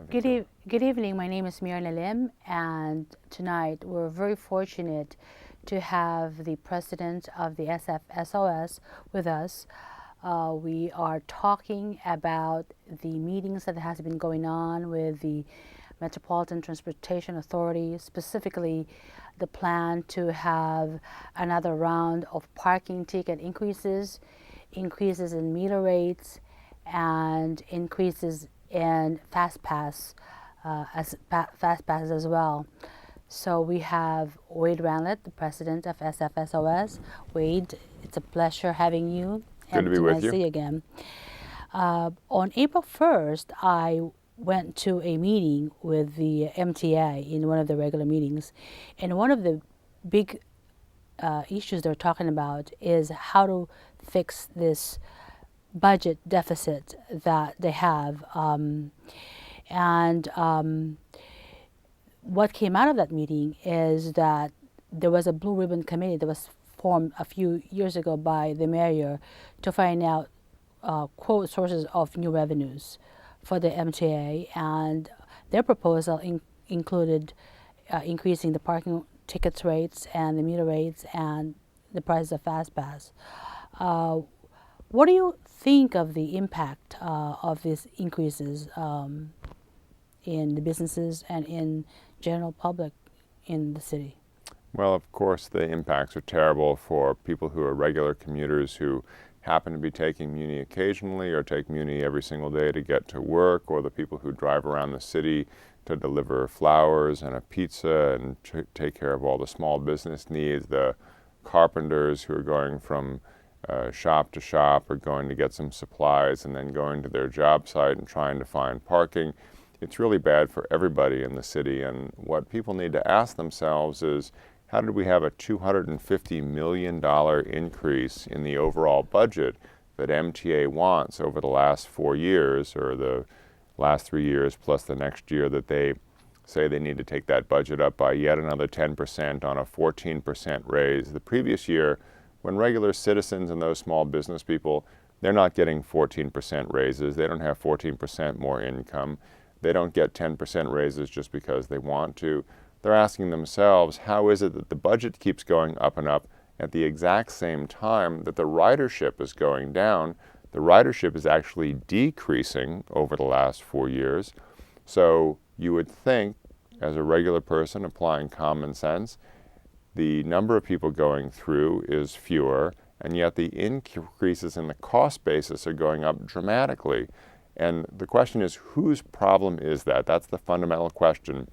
Good evening. My name is Myrna Lim, and tonight we're very fortunate to have the president of the SFSOS with us. We are talking about the meetings that has been going on with the Metropolitan Transportation Authority, specifically the plan to have another round of parking ticket increases in meter rates, and increases in fast passes as well. So we have Wade Randlett, the president of SFSOS. Wade, it's a pleasure having you. Good to be with you. See you again. On April 1st, I went to a meeting with the MTA in one of the regular meetings, and one of the big issues they're talking about is how to fix this budget deficit that they have. What came out of that meeting is that there was a blue ribbon committee that was formed a few years ago by the mayor to find out quote sources of new revenues for the MTA, and their proposal included increasing the parking tickets rates and the meter rates and the prices of fast pass. What do you think of the impact of these increases in the businesses and in general public in the city? Well, of course, the impacts are terrible for people who are regular commuters who happen to be taking Muni occasionally or take Muni every single day to get to work, or the people who drive around the city to deliver flowers and a pizza and take care of all the small business needs, the carpenters who are going from shop to shop or going to get some supplies and then going to their job site and trying to find parking. It's really bad for everybody in the city, and what people need to ask themselves is, how did we have a $250 million increase in the overall budget that MTA wants over the last 4 years, or the last 3 years plus the next year that they say they need to take that budget up by yet another 10% on a 14% raise. The previous year, when regular citizens and those small business people, they're not getting 14% raises. They don't have 14% more income. They don't get 10% raises just because they want to. They're asking themselves, how is it that the budget keeps going up and up at the exact same time that the ridership is going down? The ridership is actually decreasing over the last 4 years. So you would think, as a regular person applying common sense, the number of people going through is fewer, and yet the increases in the cost basis are going up dramatically. And the question is, whose problem is that? That's the fundamental question.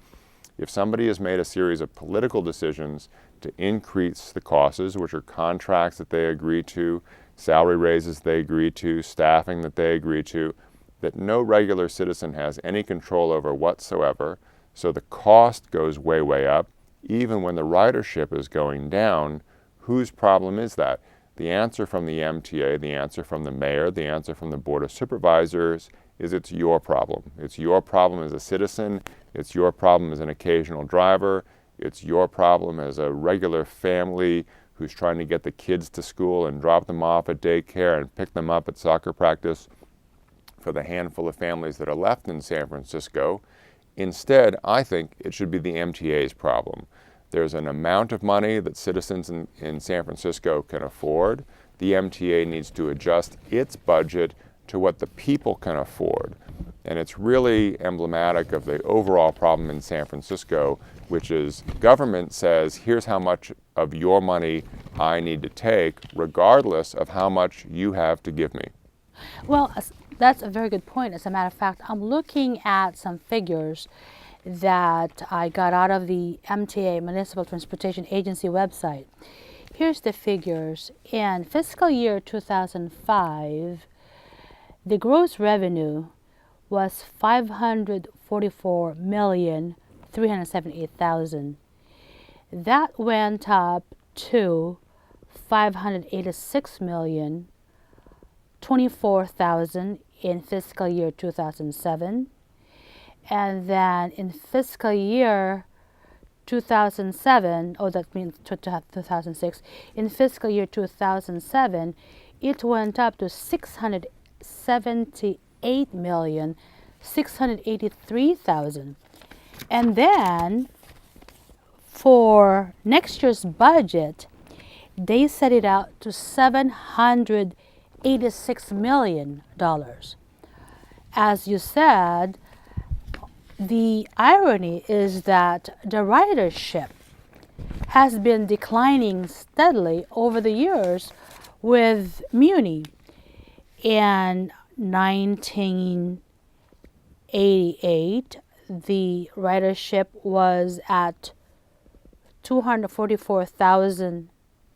If somebody has made a series of political decisions to increase the costs, which are contracts that they agree to, salary raises they agree to, staffing that they agree to, that no regular citizen has any control over whatsoever, so the cost goes way, way up, even when the ridership is going down, whose problem is that? The answer from the MTA, the answer from the mayor, the answer from the Board of Supervisors is it's your problem. It's your problem as a citizen. It's your problem as an occasional driver. It's your problem as a regular family who's trying to get the kids to school and drop them off at daycare and pick them up at soccer practice for the handful of families that are left in San Francisco. Instead, I think it should be the MTA's problem. There's an amount of money that citizens in San Francisco can afford. The MTA needs to adjust its budget to what the people can afford. And it's really emblematic of the overall problem in San Francisco, which is government says, here's how much of your money I need to take, regardless of how much you have to give me. Well, that's a very good point. As a matter of fact, I'm looking at some figures that I got out of the MTA, Municipal Transportation Agency website. Here's the figures. In fiscal year 2005, the gross revenue was $544,378,000. That went up to $586,024,000 in fiscal year 2007. And then in fiscal year 2007, that means 2006, in fiscal year 2007, it went up to $678,700,000 $683,000. And then for next year's budget, they set it out to $786 million. As you said, the irony is that the ridership has been declining steadily over the years with Muni. In 1988, the ridership was at 244,000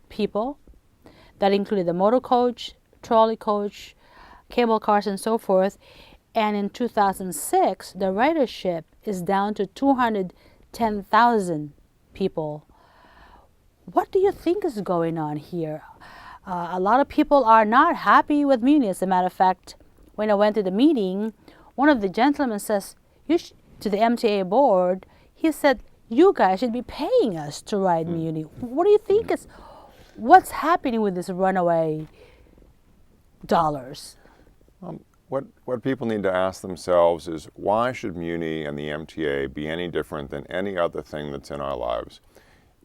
people. That included the motor coach, trolley coach, cable cars, and so forth. And in 2006, the ridership is down to 210,000 people. What do you think is going on here? A lot of people are not happy with Muni. As a matter of fact, when I went to the meeting, one of the gentlemen says, to the MTA board, he said, you guys should be paying us to ride Muni. What do you think what's happening with this runaway dollars? What people need to ask themselves is, why should Muni and the MTA be any different than any other thing that's in our lives?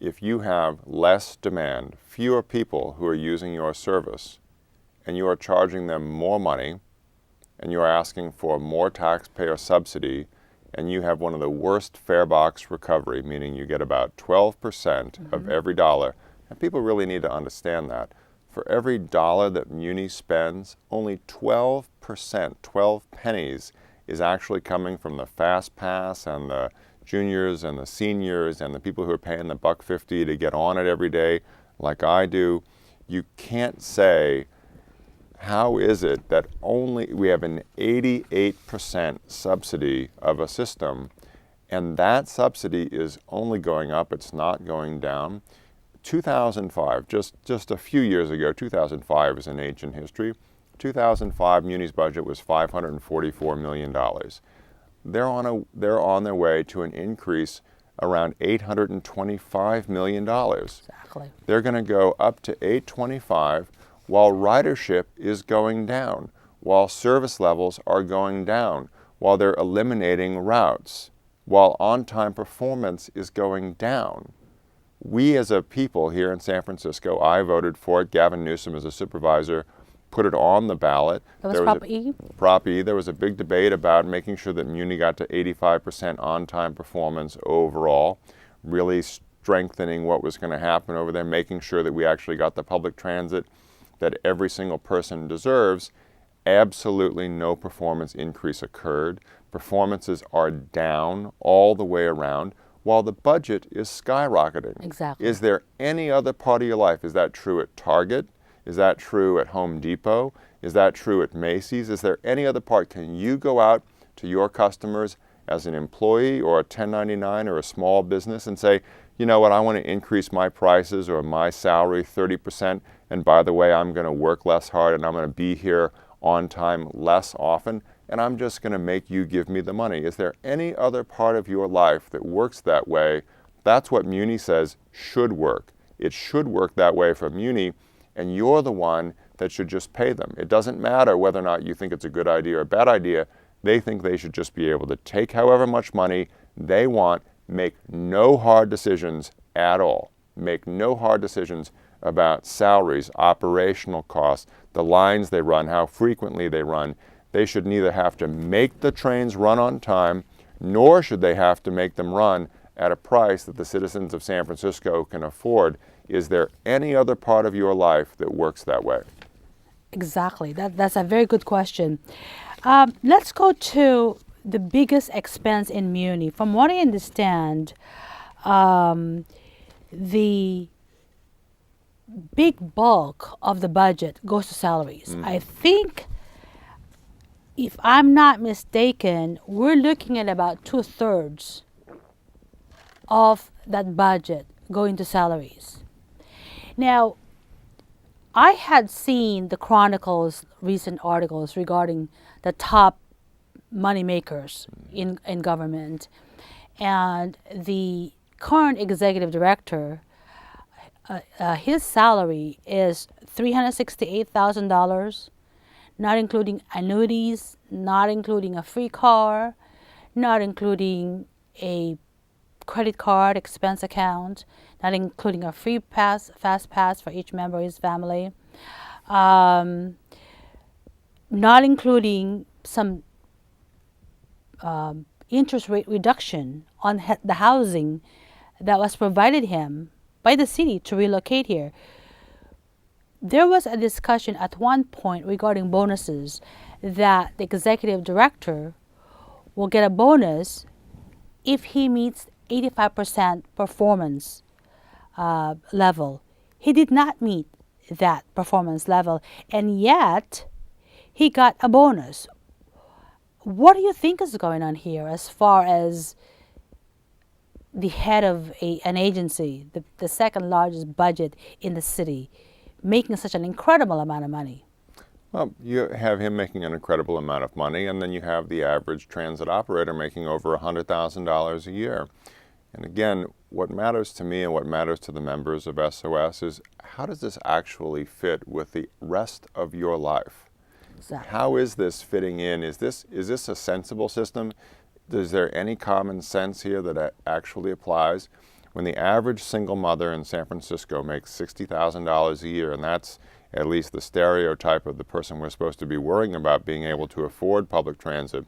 If you have less demand, fewer people who are using your service, and you are charging them more money, and you are asking for more taxpayer subsidy, and you have one of the worst fare box recovery, meaning you get about 12% of every dollar, and people really need to understand that. For every dollar that Muni spends, only 12%, 12 pennies, is actually coming from the Fast Pass and the juniors and the seniors and the people who are paying the $1.50 to get on it every day, like I do. You can't say, how is it that we have an 88% subsidy of a system, and that subsidy is only going up, it's not going down? 2005, just a few years ago, 2005 is an ancient history. 2005, Muni's budget was $544 million. They're on their way to an increase around $825 million. Exactly. They're going to go up to $825 while ridership is going down, while service levels are going down, while they're eliminating routes, while on-time performance is going down. We as a people here in San Francisco, I voted for it. Gavin Newsom as a supervisor put it on the ballot. That was Prop E? Prop E. There was a big debate about making sure that Muni got to 85% on-time performance overall, really strengthening what was going to happen over there, making sure that we actually got the public transit that every single person deserves. Absolutely no performance increase occurred. Performances are down all the way around, while the budget is skyrocketing. Exactly. Is there any other part of your life? Is that true at Target? Is that true at Home Depot? Is that true at Macy's? Is there any other part? Can you go out to your customers as an employee or a 1099 or a small business and say, you know what, I want to increase my prices or my salary 30%, and by the way, I'm going to work less hard and I'm going to be here on time less often, and I'm just going to make you give me the money? Is there any other part of your life that works that way? That's what Muni says should work. It should work that way for Muni, and you're the one that should just pay them. It doesn't matter whether or not you think it's a good idea or a bad idea. They think they should just be able to take however much money they want, make no hard decisions at all, make no hard decisions about salaries, operational costs, the lines they run, how frequently they run. They should neither have to make the trains run on time, nor should they have to make them run at a price that the citizens of San Francisco can afford. Is there any other part of your life that works that way? Exactly. That's a very good question. Let's go to the biggest expense in Muni. From what I understand, the big bulk of the budget goes to salaries. I think, if I'm not mistaken, we're looking at about 2/3 of that budget going to salaries. Now, I had seen the Chronicle's recent articles regarding the top money makers in government, and the current executive director, his salary is $368,000. not including annuities, not including a free car, not including a credit card expense account, not including a free pass, fast pass for each member of his family, not including some interest rate reduction on the housing that was provided him by the city to relocate here. There was a discussion at one point regarding bonuses, that the executive director will get a bonus if he meets 85% performance level. He did not meet that performance level, and yet he got a bonus. What do you think is going on here as far as the head of an agency, the second largest budget in the city, making such an incredible amount of money? Well, you have him making an incredible amount of money, and then you have the average transit operator making over $100,000 a year. And again, what matters to me and what matters to the members of SOS is, how does this actually fit with the rest of your life? Exactly. How is this fitting in? Is this a sensible system? Is there any common sense here that actually applies? When the average single mother in San Francisco makes $60,000 a year, and that's at least the stereotype of the person we're supposed to be worrying about being able to afford public transit.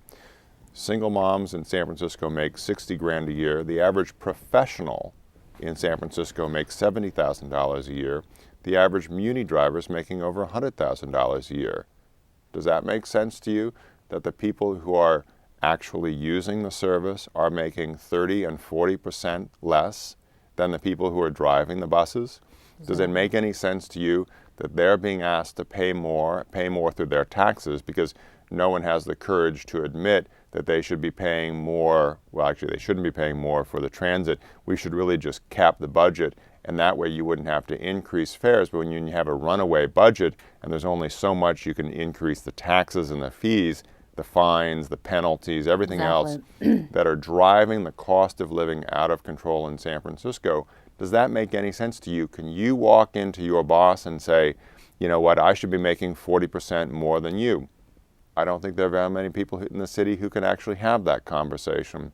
Single moms in San Francisco make 60 grand a year. The average professional in San Francisco makes $70,000 a year. The average muni driver is making over $100,000 a year. Does that make sense to you, that the people who are actually using the service are making 30 and 40% less than the people who are driving the buses? Does it make any sense to you that they're being asked to pay more through their taxes, because no one has the courage to admit that they should be paying more? Well, actually, they shouldn't be paying more for the transit. We should really just cap the budget, and that way you wouldn't have to increase fares. But when you have a runaway budget and there's only so much you can increase the taxes and the fees, the fines, the penalties, everything else that are driving the cost of living out of control in San Francisco, does that make any sense to you? Can you walk into your boss and say, you know what, I should be making 40% more than you? I don't think there are very many people in the city who can actually have that conversation.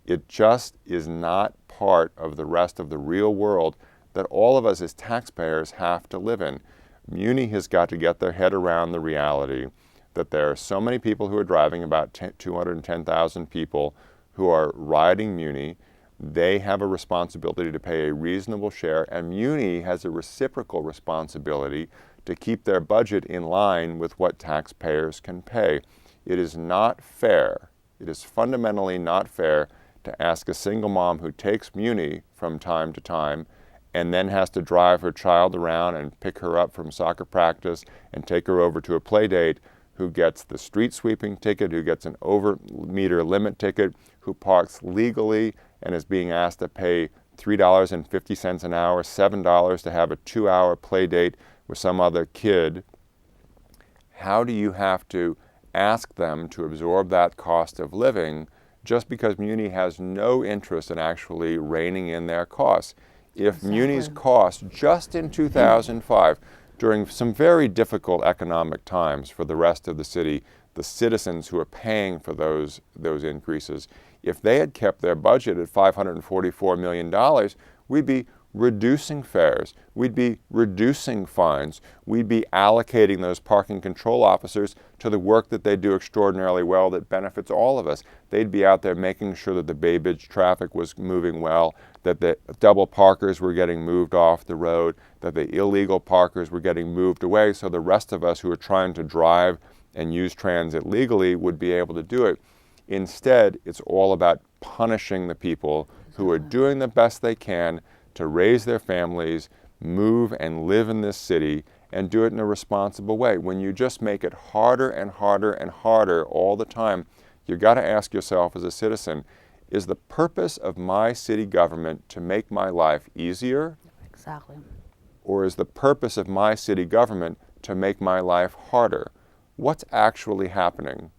It just is not part of the rest of the real world that all of us as taxpayers have to live in. Muni has got to get their head around the reality that there are so many people who are driving, about 210,000 people who are riding Muni. They have a responsibility to pay a reasonable share, and Muni has a reciprocal responsibility to keep their budget in line with what taxpayers can pay. It is not fair. It is fundamentally not fair to ask a single mom who takes Muni from time to time and then has to drive her child around and pick her up from soccer practice and take her over to a play date, who gets the street sweeping ticket, who gets an over-meter limit ticket, who parks legally and is being asked to pay $3.50 an hour, $7 to have a 2-hour play date with some other kid. How do you have to ask them to absorb that cost of living just because Muni has no interest in actually reining in their costs? If Muni's cost just in 2005, during some very difficult economic times for the rest of the city, the citizens who are paying for those increases, if they had kept their budget at $544 million, we'd be reducing fares, we'd be reducing fines, we'd be allocating those parking control officers to the work that they do extraordinarily well that benefits all of us. They'd be out there making sure that the Bay Bridge traffic was moving well, that the double parkers were getting moved off the road, that the illegal parkers were getting moved away, so the rest of us who are trying to drive and use transit legally would be able to do it. Instead, it's all about punishing the people who are doing the best they can to raise their families, move and live in this city, and do it in a responsible way. When you just make it harder and harder and harder all the time, you've got to ask yourself as a citizen, is the purpose of my city government to make my life easier? Exactly. Or is the purpose of my city government to make my life harder? What's actually happening?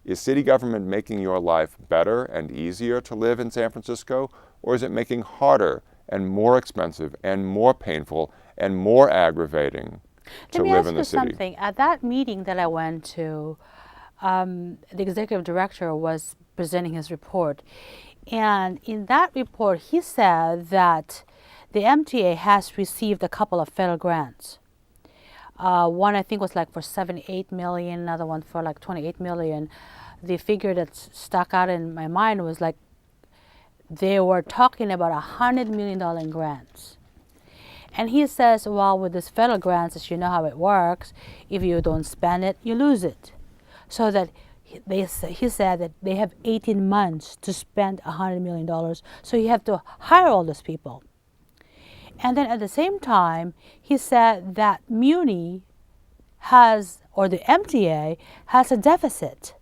Is city government making your life better and easier to live in San Francisco, or is it making harder and more expensive and more painful and more aggravating? to Let me live ask in you the city. something. At that meeting that I went to, the executive director was presenting his report. And in that report, he said that the MTA has received a couple of federal grants. One I think was like for 78 million, another one for like 28 million. The figure that stuck out in my mind was like they were talking about $100 million in grants. And he says, well, with this federal grants, as you know how it works, if you don't spend it, you lose it. So that he said that they have 18 months to spend $100 million. So you have to hire all those people. And then at the same time, he said that Muni has, or the MTA has a deficit.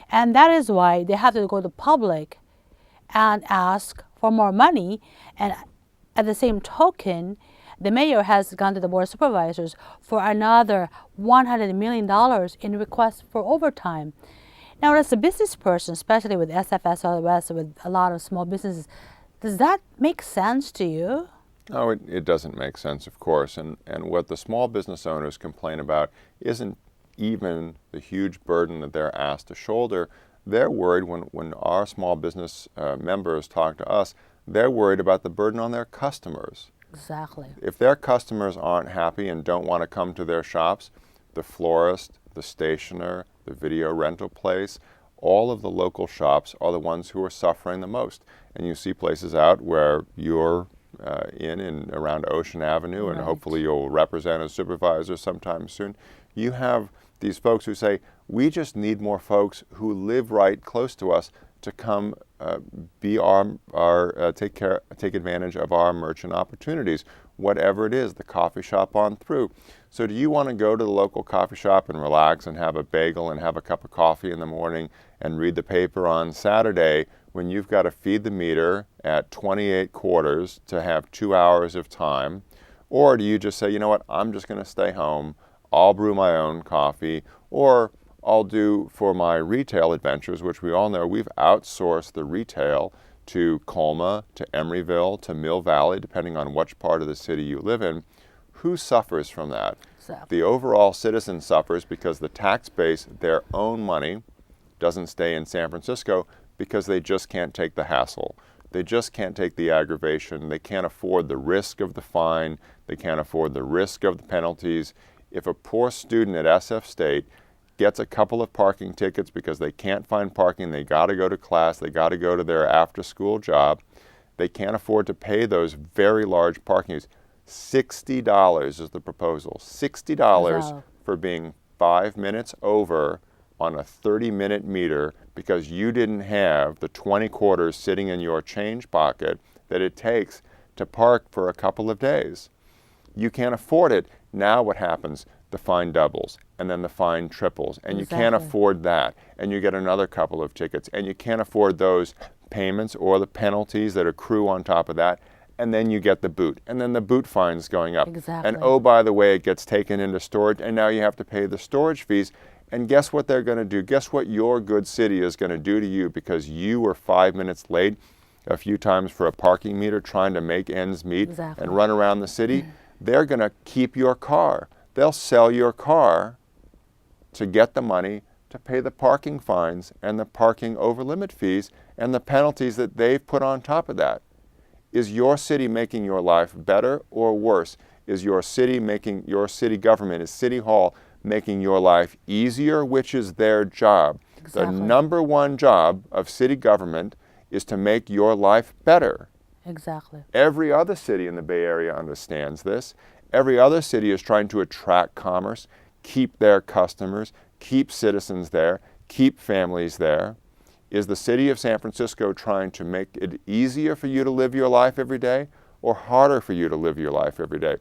And that is why they have to go to the public and ask for more money. And at the same token, the mayor has gone to the board of supervisors for another $100 million in requests for overtime. Now, as a business person, especially with SFS with a lot of small businesses, does that make sense to you? No, it doesn't make sense, of course. And what the small business owners complain about isn't even the huge burden that they're asked to shoulder. They're worried when our small business members talk to us, they're worried about the burden on their customers. Exactly. If their customers aren't happy and don't want to come to their shops, the florist, the stationer, the video rental place, all of the local shops are the ones who are suffering the most. And you see places out where you're in and around Ocean Avenue, and Right. hopefully you'll represent as supervisor sometime soon. You have these folks who say, we just need more folks who live right close to us to come be take advantage of our merchant opportunities, whatever it is, the coffee shop on through. So do you want to go to the local coffee shop and relax and have a bagel and have a cup of coffee in the morning and read the paper on Saturday when you've got to feed the meter at 28 quarters to have 2 hours of time? Or do you just say, you know what, I'm just going to stay home, I'll brew my own coffee, or I'll do for my retail adventures, which we all know we've outsourced the retail to Colma, to Emeryville, to Mill Valley, depending on which part of the city you live in. Who suffers from that? Exactly. The overall citizen suffers because the tax base, their own money, doesn't stay in San Francisco because they just can't take the hassle. They just can't take the aggravation. They can't afford the risk of the fine. They can't afford the risk of the penalties. If a poor student at SF State gets a couple of parking tickets because they can't find parking, they got to go to class, they got to go to their after-school job, they can't afford to pay those very large parking fees. $60 is the proposal. $60 Wow. for being 5 minutes over on a 30-minute meter because you didn't have the 20 quarters sitting in your change pocket that it takes to park for a couple of days. You can't afford it. Now what happens? The fine doubles, and then the fine triples, and you can't Exactly. afford that, and you get another couple of tickets, and you can't afford those payments or the penalties that accrue on top of that, and then you get the boot, and then the boot fine's going up. Exactly. And oh, by the way, it gets taken into storage, and now you have to pay the storage fees. And guess what they're going to do? Guess what your good city is going to do to you because you were 5 minutes late a few times for a parking meter trying to make ends meet Exactly. and run around the city? They're going to keep your car. They'll sell your car to get the money to pay the parking fines and the parking over limit fees and the penalties that they've put on top of that. Is your city making your life better or worse? Is your city government, is City Hall making your life easier, which is their job? Exactly. The number one job of city government is to make your life better. Exactly. Every other city in the Bay Area understands this. Every other city is trying to attract commerce, keep their customers, keep citizens there, keep families there. Is the city of San Francisco trying to make it easier for you to live your life every day or harder for you to live your life every day?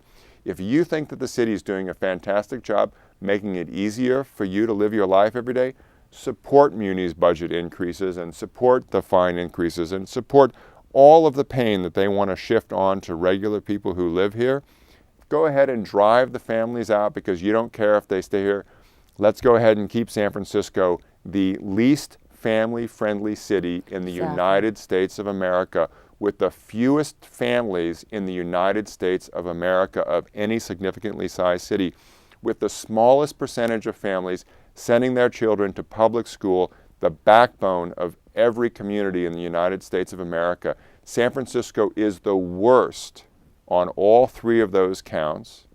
If you think that the city is doing a fantastic job making it easier for you to live your life every day, support Muni's budget increases and support the fine increases and support all of the pain that they want to shift on to regular people who live here. Go ahead and drive the families out because you don't care if they stay here. Let's go ahead and keep San Francisco the least family-friendly city in the Exactly. United States of America, with the fewest families in the United States of America of any significantly sized city. with the smallest percentage of families sending their children to public school, the backbone of every community in the United States of America. San Francisco is the worst on all three of those counts,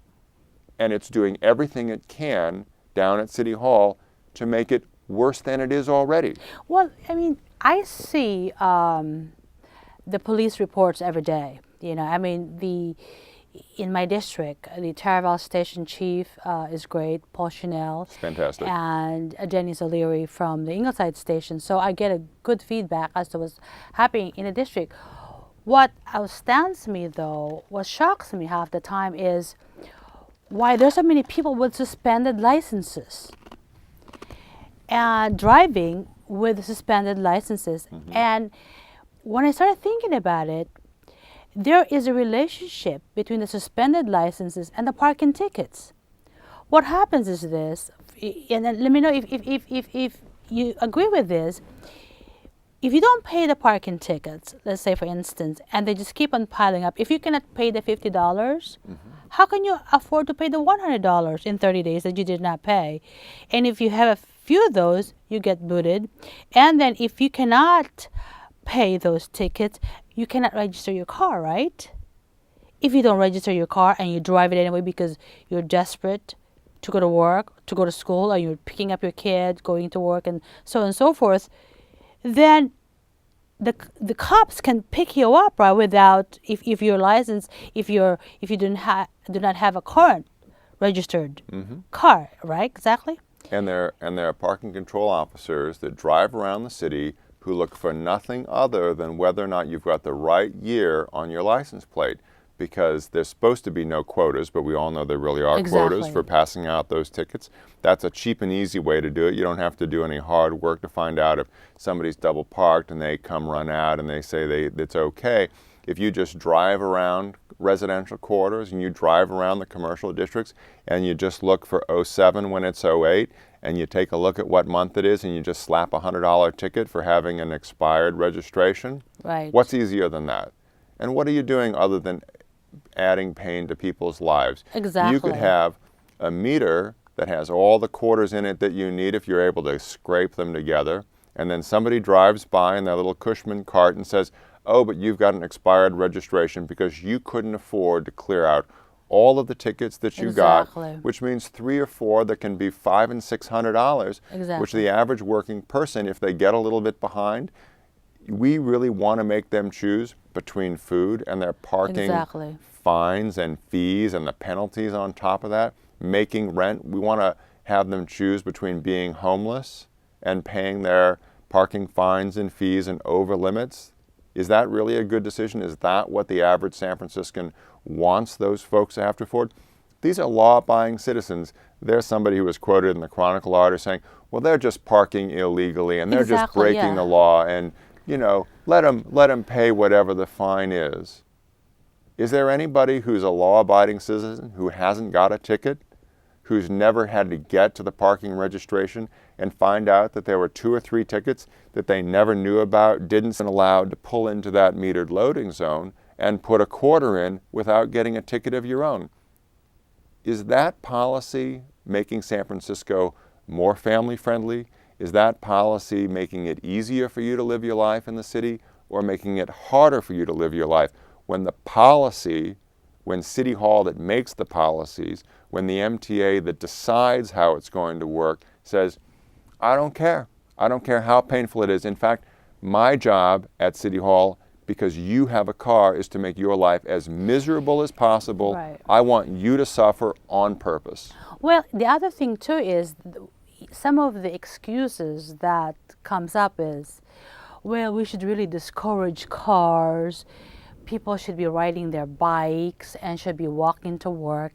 and it's doing everything it can down at City Hall to make it worse than it is already. Well, I mean, I see the police reports every day. You know, I mean, in my district, the Taraval Station Chief is great, Paul Chanel. It's fantastic. And Dennis O'Leary from the Ingleside Station. So I get a good feedback as to what's happening in the district. What astounds me, though, what shocks me half the time is why there's so many people with suspended licenses and driving with suspended licenses. Mm-hmm. And when I started thinking about it, there is a relationship between the suspended licenses and the parking tickets. What happens is this, and then let me know if you agree with this. If you don't pay the parking tickets, let's say for instance, and they just keep on piling up, if you cannot pay the $50, mm-hmm. how can you afford to pay the $100 in 30 days that you did not pay? And if you have a few of those, you get booted. And then if you cannot pay those tickets, you cannot register your car, right? If you don't register your car and you drive it anyway because you're desperate to go to work, to go to school, or you're picking up your kid, going to work, and so on and so forth, then the cops can pick you up, right? Without if your license, if you do not have a current registered mm-hmm. car, right? Exactly. And there are parking control officers that drive around the city who look for nothing other than whether or not you've got the right year on your license plate, because there's supposed to be no quotas, but we all know there really are quotas for passing out those tickets. That's a cheap and easy way to do it. You don't have to do any hard work to find out if somebody's double parked and they come run out and they say it's okay. If you just drive around residential quarters and you drive around the commercial districts and you just look for 07 when it's 08, and you take a look at what month it is and you just slap a $100 ticket for having an expired registration, right? What's easier than that? And what are you doing other than adding pain to people's lives? Exactly. You could have a meter that has all the quarters in it that you need if you're able to scrape them together, and then somebody drives by in their little Cushman cart and says, oh, but you've got an expired registration because you couldn't afford to clear out all of the tickets that you got, which means 3 or 4 that can be $500 and $600, which the average working person, if they get a little bit behind, we really want to make them choose between food and their parking fines and fees and the penalties on top of that, making rent. We want to have them choose between being homeless and paying their parking fines and fees and over limits. Is that really a good decision? Is that what the average San Franciscan wants those folks to have to afford? These are law-abiding citizens. There's somebody who was quoted in the Chronicle article saying, well, they're just parking illegally and they're just breaking the law, and you know, let them pay whatever the fine is. Is there anybody who's a law-abiding citizen who hasn't got a ticket, who's never had to get to the parking registration and find out that there were 2 or 3 tickets that they never knew about, didn't allowed to pull into that metered loading zone and put a quarter in without getting a ticket of your own? Is that policy making San Francisco more family friendly? Is that policy making it easier for you to live your life in the city, or making it harder for you to live your life? When the policy, when City Hall that makes the policies, when the MTA that decides how it's going to work says, I don't care. I don't care how painful it is. In fact, my job at City Hall, because you have a car, is to make your life as miserable as possible. Right. I want you to suffer on purpose. Well, the other thing too is some of the excuses that comes up is, well, we should really discourage cars. People should be riding their bikes and should be walking to work.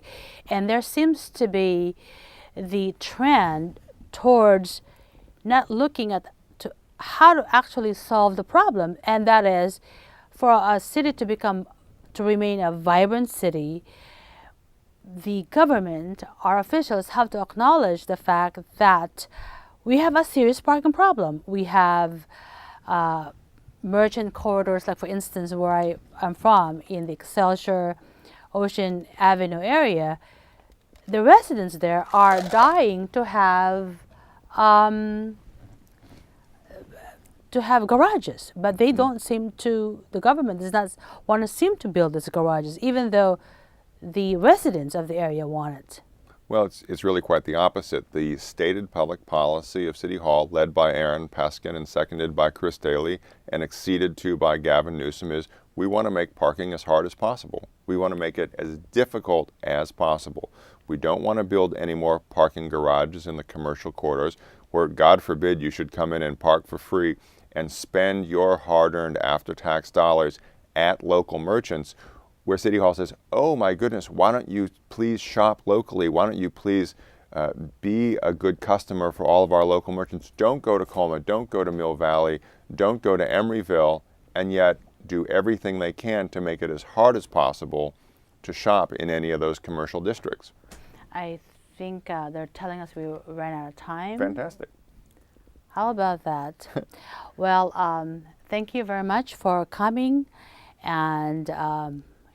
And there seems to be the trend towards not looking at how to actually solve the problem. And that is, for a city to remain a vibrant city, the government, our officials, have to acknowledge the fact that we have a serious parking problem. We have merchant corridors, like for instance where I'm from, in the Excelsior Ocean Avenue area. the residents there are dying to have garages, but they don't seem to, the government does not want to seem to build these garages, even though the residents of the area want it. Well, it's really quite the opposite. The stated public policy of City Hall, led by Aaron Peskin and seconded by Chris Daly and acceded to by Gavin Newsom, is we want to make parking as hard as possible. We want to make it as difficult as possible. We don't want to build any more parking garages in the commercial corridors where, God forbid, you should come in and park for free and spend your hard-earned after-tax dollars at local merchants, where City Hall says, oh my goodness, why don't you please shop locally? Why don't you please be a good customer for all of our local merchants? Don't go to Colma, don't go to Mill Valley, don't go to Emeryville, and yet do everything they can to make it as hard as possible to shop in any of those commercial districts. I think they're telling us we ran out of time. Fantastic. How about that? Well, thank you very much for coming, and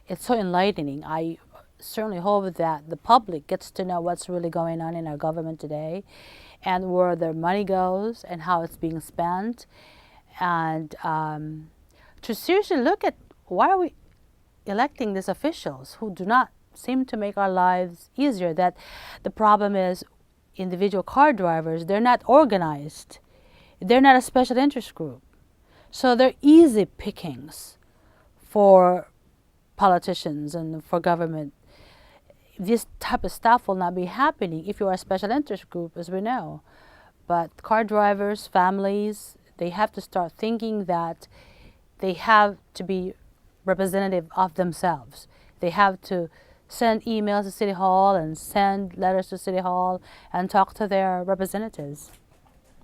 it's so enlightening. I certainly hope that the public gets to know what's really going on in our government today and where their money goes and how it's being spent, and to seriously look at why are we electing these officials who do not seem to make our lives easier. That the problem is individual car drivers, they're not organized. They're not a special interest group. So they're easy pickings for politicians and for government. This type of stuff will not be happening if you're a special interest group, as we know. But car drivers, families, they have to start thinking that they have to be representative of themselves. They have to send emails to City Hall and send letters to City Hall and talk to their representatives.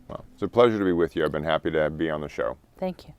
Well, it's a pleasure to be with you. I've been happy to be on the show. Thank you.